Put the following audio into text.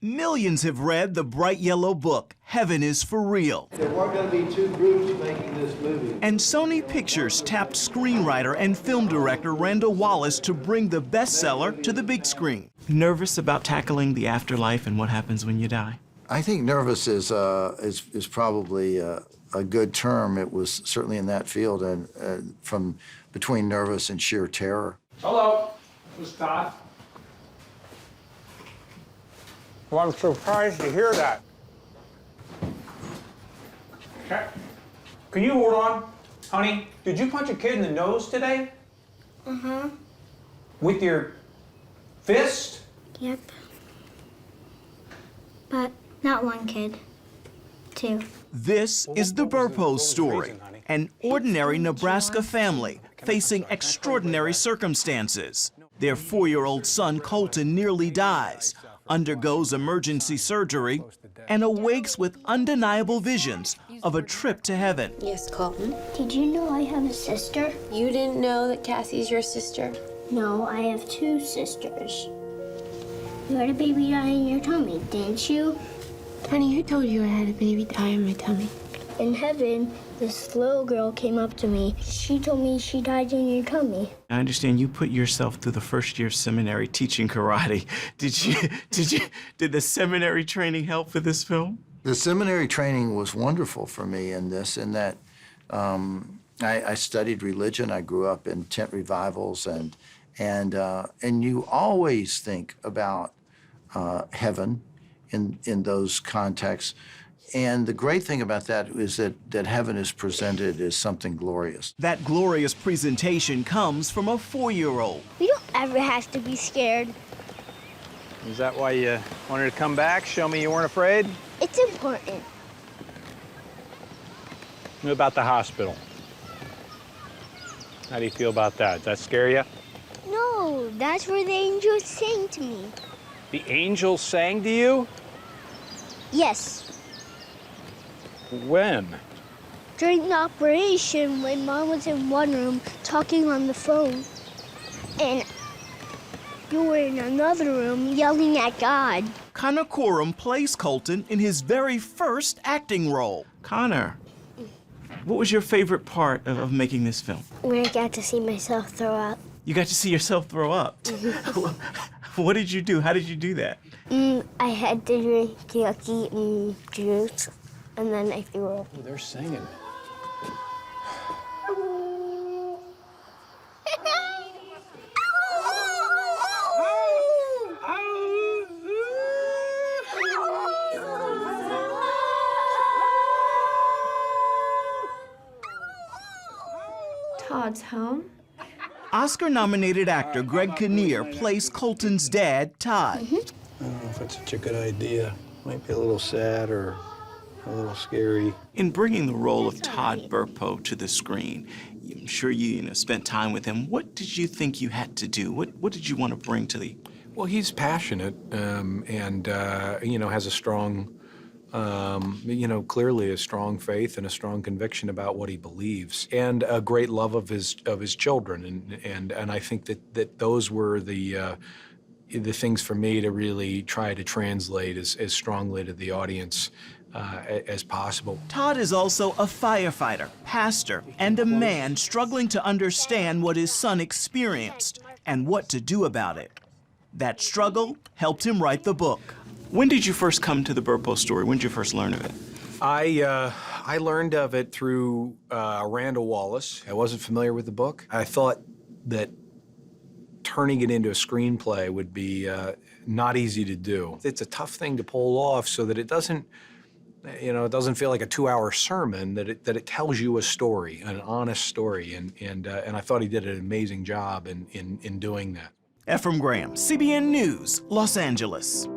Millions have read the bright yellow book, Heaven is for Real. There weren't going to be two groups making this movie. And Sony Pictures tapped screenwriter and film director Randall Wallace to bring the bestseller to the big screen. Nervous about tackling the afterlife and what happens when you die? I think nervous is probably a good term. It was certainly in that field, and from between nervous and sheer terror. Hello, this is Todd. Well, I'm surprised to hear that. Okay. Can you hold on? Honey, did you punch a kid in the nose today? Uh-huh. With your fist? Yep. But not one kid. Two. This is the Burpos story, an ordinary Nebraska family facing extraordinary circumstances. Their 4-year-old son, Colton, nearly dies, undergoes emergency surgery, and awakes with undeniable visions of a trip to heaven. Yes, Colton? Did you know I have a sister? You didn't know that Cassie's your sister? No, I have 2 sisters. You had a baby die in your tummy, didn't you? Honey, who told you I had a baby die in my tummy? In heaven, this little girl came up to me. She told me she died in your tummy. I understand you put yourself through the first-year seminary teaching karate. Did the seminary training help for this film? The seminary training was wonderful for me in this, in that I studied religion. I grew up in tent revivals, and you always think about heaven in those contexts. And the great thing about that is that heaven is presented as something glorious. That glorious presentation comes from a 4-year-old. We don't ever have to be scared. Is that why you wanted to come back? Show me you weren't afraid? It's important. What about the hospital? How do you feel about that? Does that scare you? No, that's where the angels sang to me. The angels sang to you? Yes. When? During the operation, when Mom was in one room talking on the phone, and you were in another room yelling at God. Connor Coram plays Colton in his very first acting role. Connor, what was your favorite part of making this film? When I got to see myself throw up. You got to see yourself throw up. What did you do? How did you do that? I had to drink yucky juice, and then I threw up. Oh, they're singing. Todd's home? Oscar-nominated actor Greg Kinnear plays Colton's dad, Todd. I don't know if it's such a good idea. Might be a little sad or a little scary. In bringing the role of Todd Burpo to the screen, I'm sure you spent time with him. What did you think you had to do? What did you want to bring to the... Well, he's passionate and has a strong, clearly a strong faith and a strong conviction about what he believes, and a great love of his children. And I think that those were the things for me to really try to translate as strongly to the audience as possible. Todd is also a firefighter, pastor, and a man struggling to understand what his son experienced and what to do about it. That struggle helped him write the book. When did you first come to the Burpo story? When did you first learn of it? I learned of it through Randall Wallace. I wasn't familiar with the book. I thought that turning it into a screenplay would be not easy to do. It's a tough thing to pull off so that it doesn't feel like a 2-hour sermon, that it tells you a story, an honest story, and I thought he did an amazing job in doing that. Ephraim Graham, CBN News, Los Angeles.